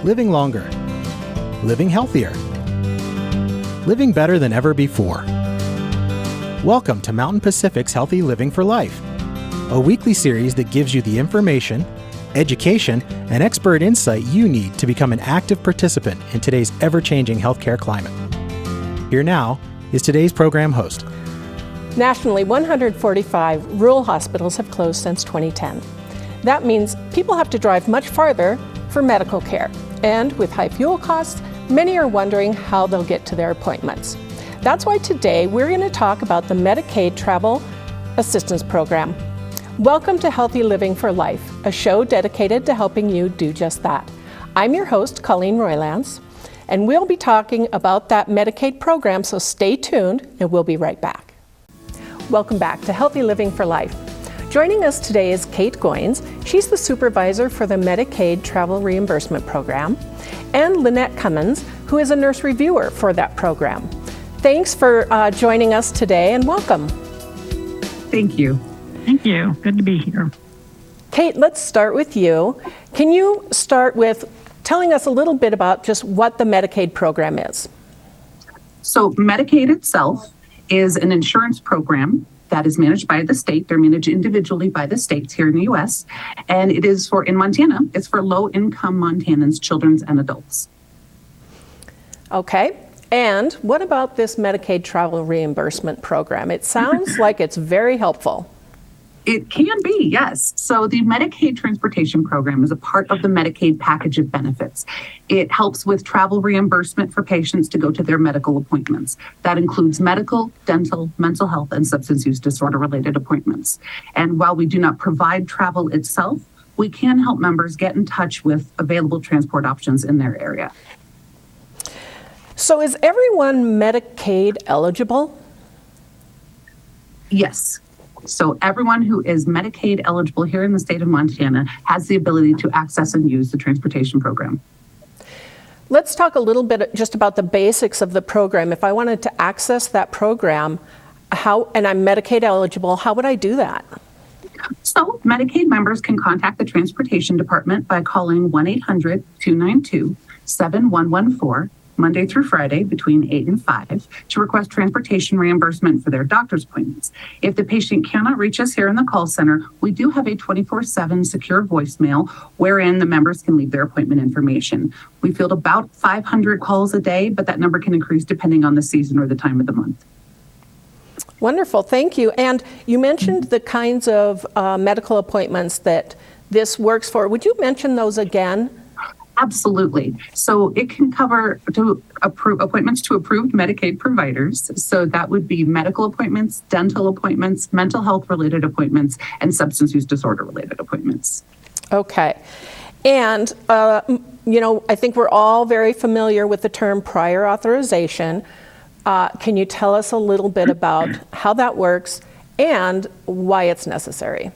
living longer, living healthier, living better than ever before. Welcome to Mountain Pacific's Healthy Living for Life, a weekly series that gives you the information, education, and expert insight you need to become an active participant in today's ever-changing healthcare climate. Here now is today's program host. Nationally, 145 rural hospitals have closed since 2010. That means people have to drive much farther for medical care. And with high fuel costs, many are wondering how they'll get to their appointments. That's why today we're going to talk about the Medicaid Travel Assistance Program. Welcome to Healthy Living for Life, a show dedicated to helping you do just that. I'm your host, Colleen Roylance, and we'll be talking about that Medicaid program, so stay tuned and we'll be right back. Welcome back to Healthy Living for Life. Joining us today is Kate Goins. She's the supervisor for the Medicaid Travel Reimbursement Program, and Lynette Cummins, who is a nurse reviewer for that program. Thanks for joining us today and welcome. Thank you. Thank you. Good to be here. Kate, let's start with you. Can you start with telling us a little bit about just what the Medicaid program is? So Medicaid itself is an insurance program that is managed by the state. They're managed individually by the states here in the U.S. And it is in Montana, it's for low-income Montanans, children and adults. Okay. And what about this Medicaid Travel Reimbursement Program? It sounds like it's very helpful. It can be, yes. So the Medicaid Transportation Program is a part of the Medicaid package of benefits. It helps with travel reimbursement for patients to go to their medical appointments. That includes medical, dental, mental health, and substance use disorder-related appointments. And while we do not provide travel itself, we can help members get in touch with available transport options in their area. So is everyone Medicaid eligible? Yes. So everyone who is Medicaid eligible here in the state of Montana has the ability to access and use the transportation program. Let's talk a little bit just about the basics of the program. If I wanted to access that program, and I'm Medicaid eligible, how would I do that? So Medicaid members can contact the transportation department by calling 1-800-292-7114 Monday through Friday between 8 and 5 to request transportation reimbursement for their doctor's appointments. If the patient cannot reach us here in the call center, we do have a 24/7 secure voicemail wherein the members can leave their appointment information. We field about 500 calls a day, but that number can increase depending on the season or the time of the month. Wonderful, thank you. And you mentioned the kinds of medical appointments that this works for. Would you mention those again? Absolutely. So it can cover appointments to approved Medicaid providers. So that would be medical appointments, dental appointments, mental health related appointments, and substance use disorder related appointments. Okay. And, I think we're all very familiar with the term prior authorization. Can you tell us a little bit about how that works and why it's necessary?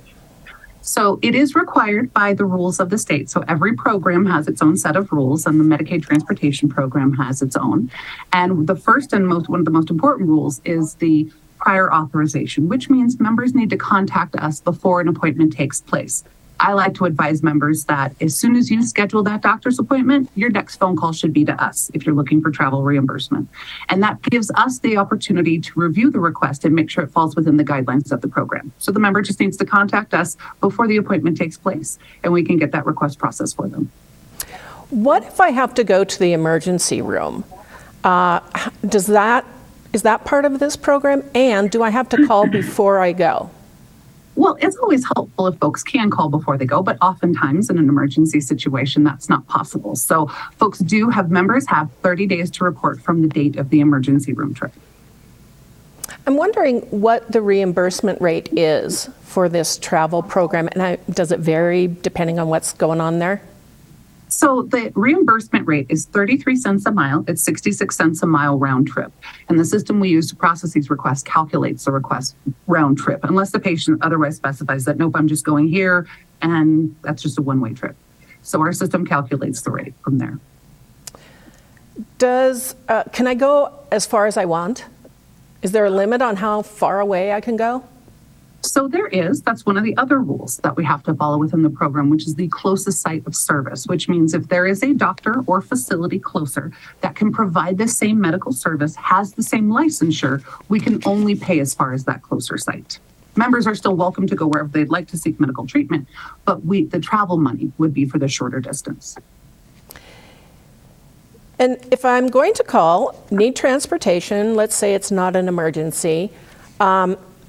So it is required by the rules of the state. So every program has its own set of rules, and the Medicaid Transportation Program has its own. And the first and one of the most important rules is the prior authorization, which means members need to contact us before an appointment takes place. I like to advise members that as soon as you schedule that doctor's appointment, your next phone call should be to us if you're looking for travel reimbursement. And that gives us the opportunity to review the request and make sure it falls within the guidelines of the program. So the member just needs to contact us before the appointment takes place, and we can get that request processed for them. What if I have to go to the emergency room? Is that part of this program? And do I have to call before I go? Well, it's always helpful if folks can call before they go, but oftentimes in an emergency situation, that's not possible. So members have 30 days to report from the date of the emergency room trip. I'm wondering what the reimbursement rate is for this travel program, and does it vary depending on what's going on there? So the reimbursement rate is 33 cents a mile. It's 66 cents a mile round trip. And the system we use to process these requests calculates the request round trip, unless the patient otherwise specifies that, nope, I'm just going here, and that's just a one-way trip. So our system calculates the rate from there. Can I go as far as I want? Is there a limit on how far away I can go? So there is. That's one of the other rules that we have to follow within the program, which is the closest site of service, which means if there is a doctor or facility closer that can provide the same medical service, has the same licensure, we can only pay as far as that closer site. Members are still welcome to go wherever they'd like to seek medical treatment, but the travel money would be for the shorter distance. And if I'm going to call, need transportation, let's say it's not an emergency,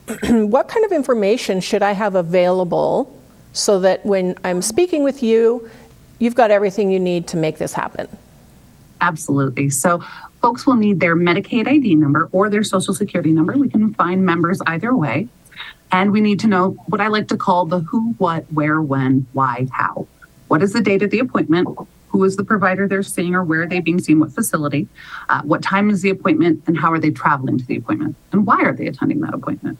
what kind of information should I have available so that when I'm speaking with you, you've got everything you need to make this happen? Absolutely. So folks will need their Medicaid ID number or their Social Security number. We can find members either way. And we need to know what I like to call the who, what, where, when, why, how. What is the date of the appointment? Who is the provider they're seeing or where are they being seen, what facility? What time is the appointment and how are they traveling to the appointment? And why are they attending that appointment?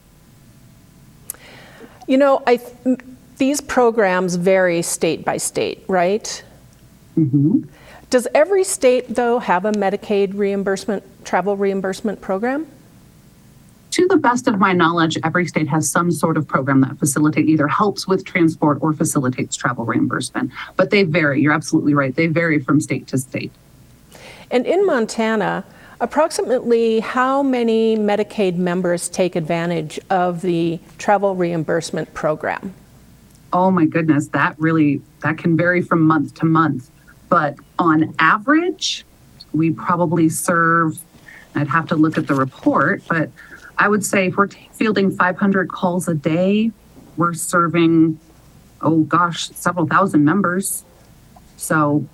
You know, these programs vary state by state, right? Mm-hmm. Does every state, though, have a Medicaid reimbursement, travel reimbursement program? To the best of my knowledge, every state has some sort of program that either helps with transport or facilitates travel reimbursement. But they vary. You're absolutely right. They vary from state to state. And in Montana, approximately how many Medicaid members take advantage of the travel reimbursement program? Oh my goodness, that can vary from month to month. But on average, we probably serve, I'd have to look at the report, but I would say if we're fielding 500 calls a day, we're serving, several thousand members. So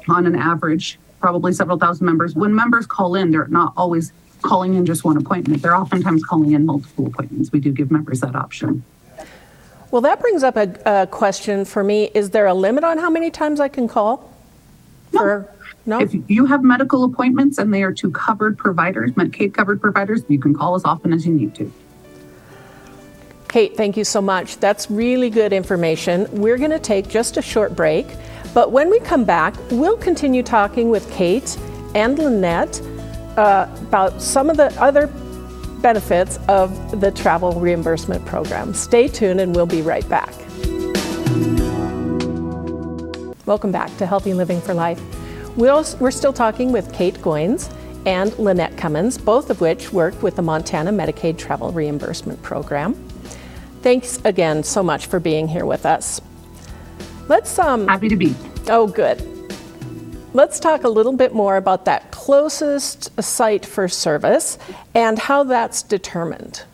on an average, probably several thousand members. When members call in, they're not always calling in just one appointment. They're oftentimes calling in multiple appointments. We do give members that option. Well, that brings up a question for me. Is there a limit on how many times I can call? No? If you have medical appointments and they are to covered providers, Medicaid covered providers, you can call as often as you need to. Kate, thank you so much. That's really good information. We're going to take just a short break, but when we come back, we'll continue talking with Kate and Lynette about some of the other benefits of the travel reimbursement program. Stay tuned and we'll be right back. Welcome back to Healthy Living for Life. We're still talking with Kate Goins and Lynette Cummins, both of which work with the Montana Medicaid Travel Reimbursement Program. Thanks again so much for being here with us. Happy to be. Oh, good. Let's talk a little bit more about that closest site for service and how that's determined.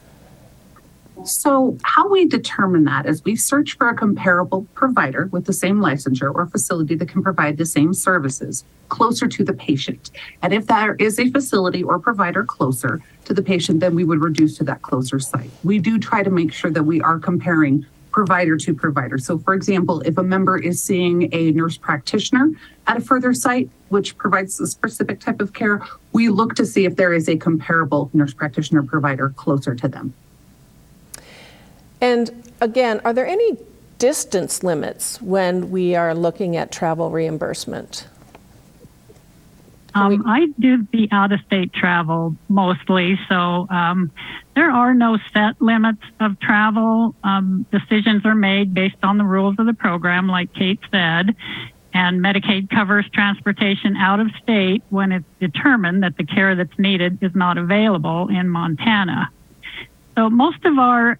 So how we determine that is we search for a comparable provider with the same licensure or facility that can provide the same services closer to the patient. And if there is a facility or provider closer to the patient, then we would reduce to that closer site. We do try to make sure that we are comparing provider to provider. So for example, if a member is seeing a nurse practitioner at a further site, which provides a specific type of care, we look to see if there is a comparable nurse practitioner provider closer to them. And again, are there any distance limits when we are looking at travel reimbursement? I do the out-of-state travel mostly, so there are no set limits of travel. Decisions are made based on the rules of the program, like Kate said, and Medicaid covers transportation out of state when it's determined that the care that's needed is not available in Montana. So most of our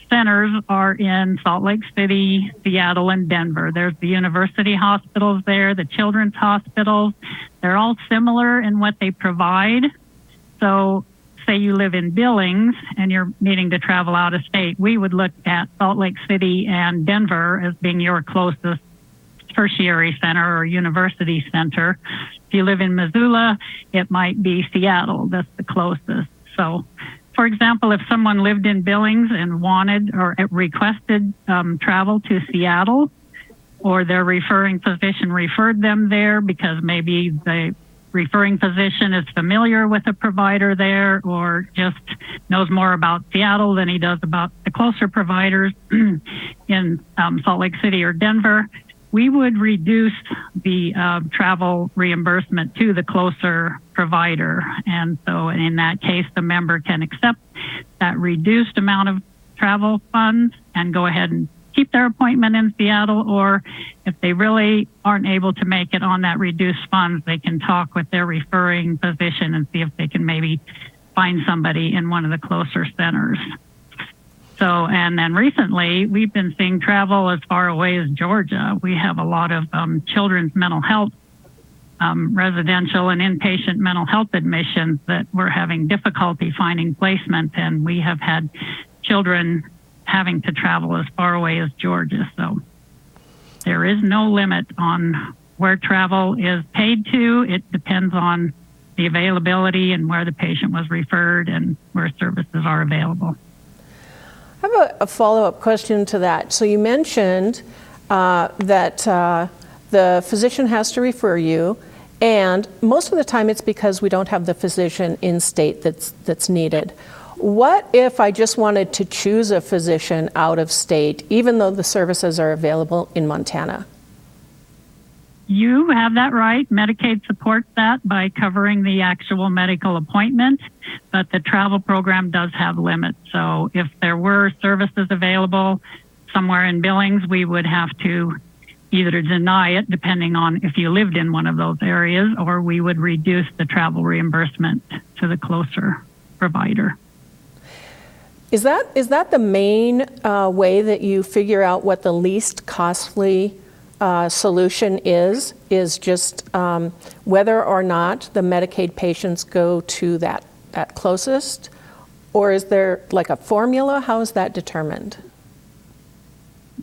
centers are in Salt Lake City, Seattle, and Denver. There's the university hospitals there, the children's hospitals. They're all similar in what they provide. So say you live in Billings and you're needing to travel out of state, we would look at Salt Lake City and Denver as being your closest tertiary center or university center. If you live in Missoula, it might be Seattle. That's the closest. So for example, if someone lived in Billings and wanted or requested travel to Seattle, or their referring physician referred them there because maybe the referring physician is familiar with a provider there or just knows more about Seattle than he does about the closer providers in Salt Lake City or Denver, we would reduce the travel reimbursement to the closer provider. And so in that case, the member can accept that reduced amount of travel funds and go ahead and keep their appointment in Seattle, or if they really aren't able to make it on that reduced funds, they can talk with their referring physician and see if they can maybe find somebody in one of the closer centers. So, and then recently, we've been seeing travel as far away as Georgia. We have a lot of children's mental health, residential and inpatient mental health admissions that we're having difficulty finding placement, and we have had children having to travel as far away as Georgia. So there is no limit on where travel is paid to. It depends on the availability and where the patient was referred and where services are available. I have a follow-up question to that. So you mentioned that the physician has to refer you, and most of the time it's because we don't have the physician in state that's needed. What if I just wanted to choose a physician out of state, even though the services are available in Montana? You have that right. Medicaid supports that by covering the actual medical appointment, but the travel program does have limits. So if there were services available somewhere in Billings, we would have to either deny it, depending on if you lived in one of those areas, or we would reduce the travel reimbursement to the closer provider. Is that the main way that you figure out what the least costly solution is just whether or not the Medicaid patients go to that closest? Or is there like a formula? How is that determined?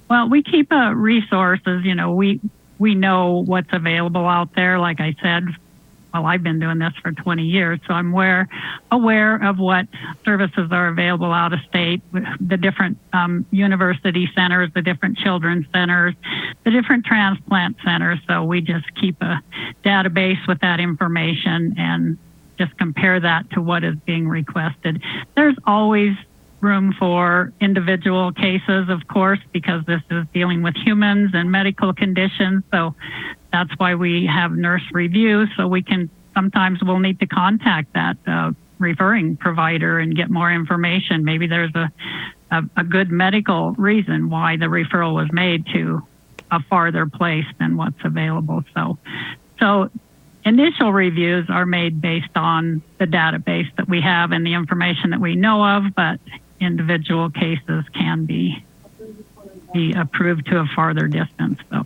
Well, we keep resources. You know, we know what's available out there. Like I said, well, I've been doing this for 20 years, so I'm aware of what services are available out of state, the different university centers, the different children's centers, the different transplant centers. So we just keep a database with that information and just compare that to what is being requested. There's always room for individual cases, of course, because this is dealing with humans and medical conditions. So that's why we have nurse review, so we can sometimes we'll need to contact that referring provider and get more information. Maybe there's a good medical reason why the referral was made to a farther place than what's available. So initial reviews are made based on the database that we have and the information that we know of, but individual cases can be approved to a farther distance. So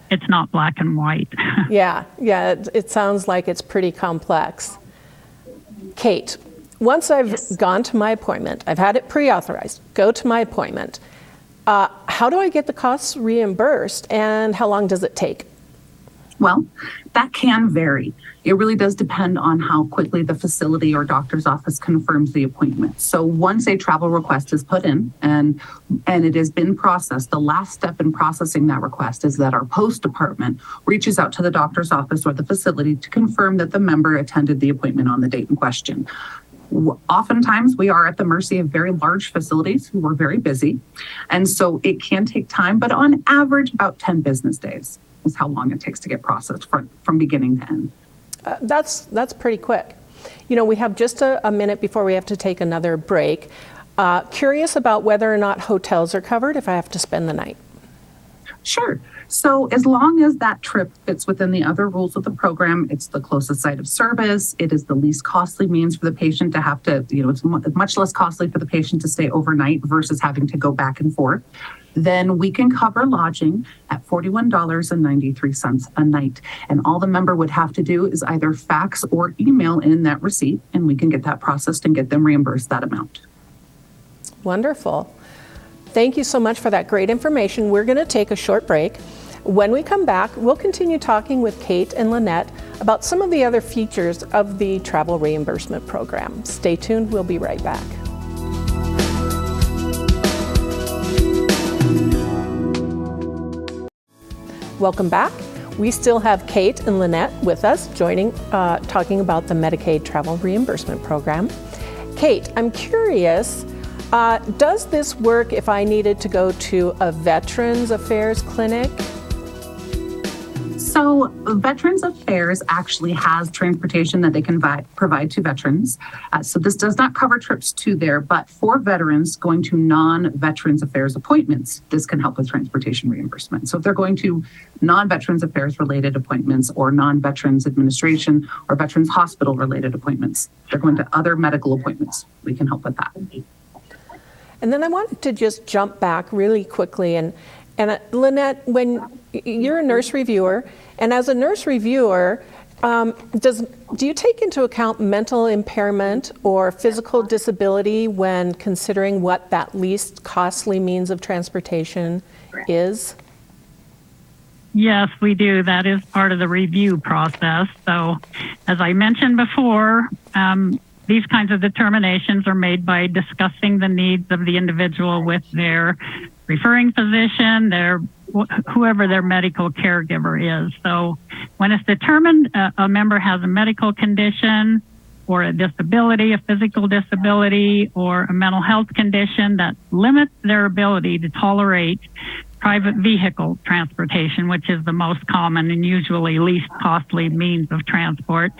it's not black and white. Yeah, it sounds like it's pretty complex. Kate, once I've gone to my appointment, I've had it pre-authorized, go to my appointment, how do I get the costs reimbursed and how long does it take? Well, that can vary. It really does depend on how quickly the facility or doctor's office confirms the appointment. So once a travel request is put in and it has been processed, the last step in processing that request is that our post department reaches out to the doctor's office or the facility to confirm that the member attended the appointment on the date in question. Oftentimes, we are at the mercy of very large facilities who are very busy, and so it can take time, but on average, about 10 business days is how long it takes to get processed from beginning to end. That's pretty quick. You know, we have just a minute before we have to take another break. Curious about whether or not hotels are covered if I have to spend the night. Sure. So as long as that trip fits within the other rules of the program, it's the closest site of service, it is the least costly means for the patient to have to, it's much less costly for the patient to stay overnight versus having to go back and forth, then we can cover lodging at $41.93 a night. And all the member would have to do is either fax or email in that receipt, and we can get that processed and get them reimbursed that amount. Wonderful. Thank you so much for that great information. We're going to take a short break. When we come back, we'll continue talking with Kate and Lynette about some of the other features of the travel reimbursement program. Stay tuned. We'll be right back. Welcome back. We still have Kate and Lynette with us, talking about the Medicaid travel reimbursement program. Kate, I'm curious, does this work if I needed to go to a Veterans Affairs clinic? So Veterans Affairs actually has transportation that they can provide to veterans. So this does not cover trips to there, but for veterans going to non-Veterans Affairs appointments, this can help with transportation reimbursement. So if they're going to non-Veterans Affairs related appointments or non-Veterans Administration or Veterans Hospital related appointments, they're going to other medical appointments, we can help with that. And then I wanted to just jump back really quickly and Lynette, when you're a nurse reviewer, and as a nurse reviewer, do you take into account mental impairment or physical disability when considering what that least costly means of transportation is? Yes, we do. That is part of the review process. So, as I mentioned before, these kinds of determinations are made by discussing the needs of the individual with their referring physician, whoever their medical caregiver is. So when it's determined a member has a medical condition or a disability, a physical disability, or a mental health condition that limits their ability to tolerate private vehicle transportation, which is the most common and usually least costly means of transport,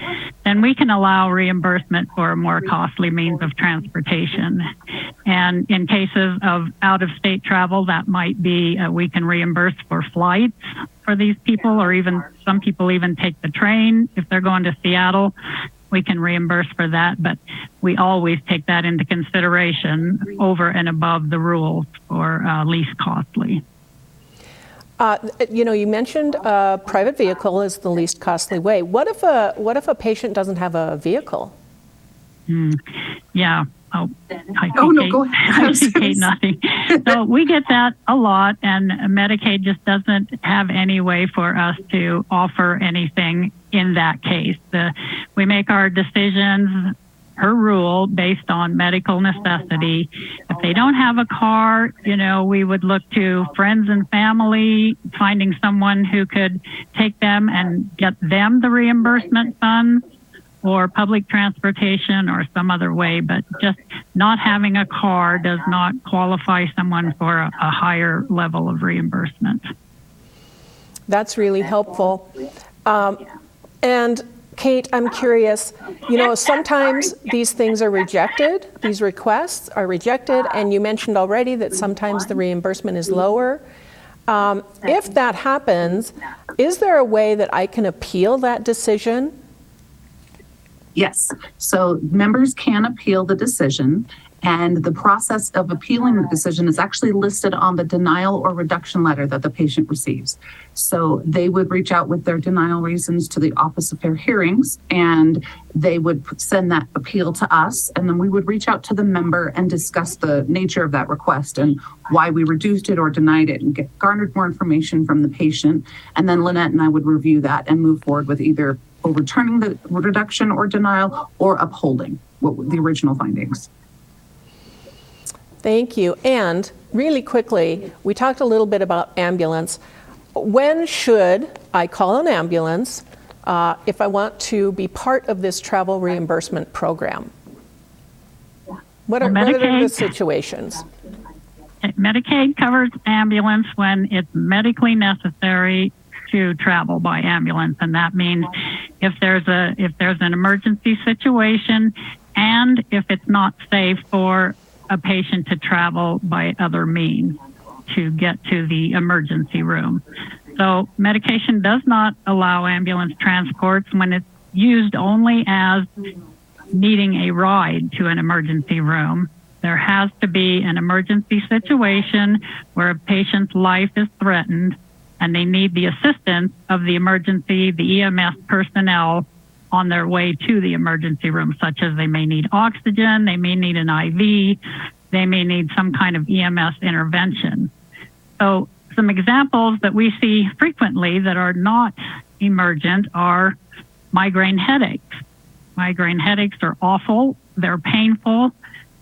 then we can allow reimbursement for a more costly means of transportation. And in cases of out-of-state travel, that might be we can reimburse for flights for these people, or even some people even take the train if they're going to Seattle. We can reimburse for that, but we always take that into consideration over and above the rules for least costly. You mentioned a private vehicle is the least costly way. What if a patient doesn't have a vehicle? Yeah. Go ahead. I Kate, nothing. So we get that a lot, and Medicaid just doesn't have any way for us to offer anything in that case. We make our decisions per rule based on medical necessity. If they don't have a car, we would look to friends and family, finding someone who could take them and get them the reimbursement funds, or public transportation or some other way. But just not having a car does not qualify someone for a higher level of reimbursement. That's really helpful. And Kate, I'm curious, sometimes these things are rejected, these requests are rejected, and you mentioned already that sometimes the reimbursement is lower. If that happens, is there a way that I can appeal that decision? Yes. So members can appeal the decision, and the process of appealing the decision is actually listed on the denial or reduction letter that the patient receives. So they would reach out with their denial reasons to the Office of Fair Hearings, and they would send that appeal to us, and then we would reach out to the member and discuss the nature of that request and why we reduced it or denied it, and garnered more information from the patient. And then Lynette and I would review that and move forward with either overturning the reduction or denial or upholding the original findings. Thank you. And really quickly, we talked a little bit about ambulance. When should I call an ambulance if I want to be part of this travel reimbursement program? What are the situations? Medicaid covers ambulance when it's medically necessary to travel by ambulance, and that means if there's an emergency situation, and if it's not safe for a patient to travel by other means to get to the emergency room. So medication does not allow ambulance transports when it's used only as needing a ride to an emergency room. There has to be an emergency situation where a patient's life is threatened and they need the assistance of the EMS personnel on their way to the emergency room, such as they may need oxygen, they may need an IV, they may need some kind of EMS intervention. So some examples that we see frequently that are not emergent are migraine headaches. Migraine headaches are awful, they're painful,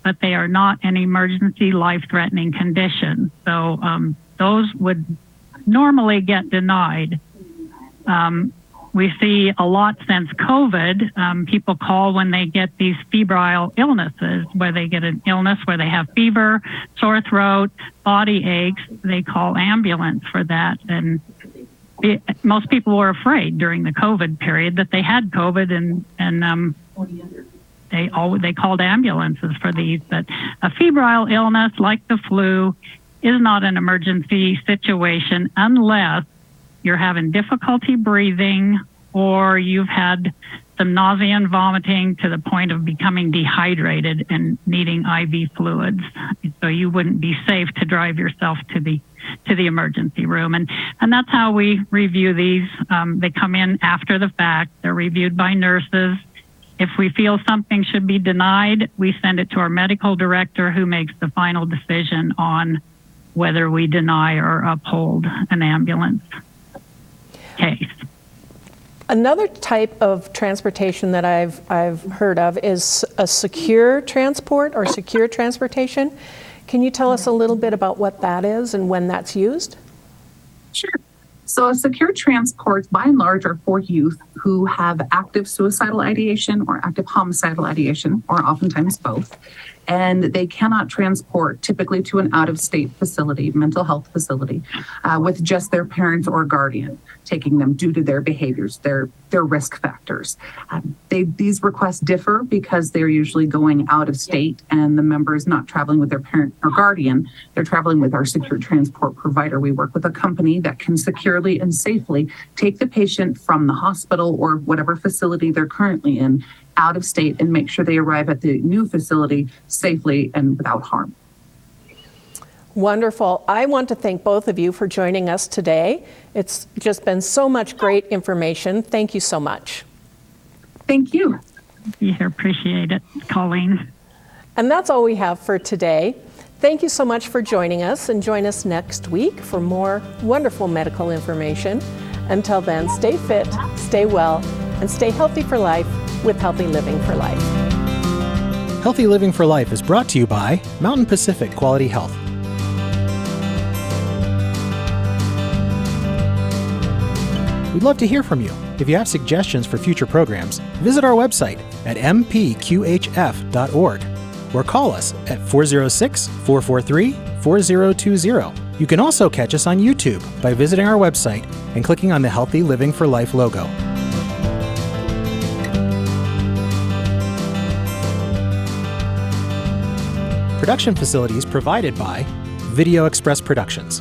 but they are not an emergency life-threatening condition. So those would normally get denied. We see a lot since COVID. People call when they get these febrile illnesses, where they get an illness where they have fever, sore throat, body aches. They call ambulance for that. And most people were afraid during the COVID period that they had COVID, and they called ambulances for these. But a febrile illness like the flu is not an emergency situation unless you're having difficulty breathing or you've had some nausea and vomiting to the point of becoming dehydrated and needing IV fluids. So you wouldn't be safe to drive yourself to the emergency room. And that's how we review these. They come in after the fact. They're reviewed by nurses. If we feel something should be denied, we send it to our medical director, who makes the final decision on whether we deny or uphold an ambulance case. Another type of transportation that I've heard of is a secure transport or secure transportation. Can you tell us a little bit about what that is and when that's used? Sure. So a secure transports, by and large, are for youth who have active suicidal ideation or active homicidal ideation, or oftentimes both. And they cannot transport typically to an out-of-state facility, mental health facility, with just their parents or guardian taking them due to their behaviors, their risk factors. These requests differ because they're usually going out of state and the member is not traveling with their parent or guardian. They're traveling with our secure transport provider. We work with a company that can securely and safely take the patient from the hospital or whatever facility they're currently in out of state and make sure they arrive at the new facility safely and without harm. Wonderful. I want to thank both of you for joining us today. It's just been so much great information. Thank you so much. Thank you. We appreciate it, Colleen. And that's all we have for today. Thank you so much for joining us, and join us next week for more wonderful medical information. Until then, stay fit, stay well, and stay healthy for life with Healthy Living for Life. Healthy Living for Life is brought to you by Mountain Pacific Quality Health. We'd love to hear from you. If you have suggestions for future programs, visit our website at mpqhf.org or call us at 406-443-4020. You can also catch us on YouTube by visiting our website and clicking on the Healthy Living for Life logo. Production facilities provided by Video Express Productions.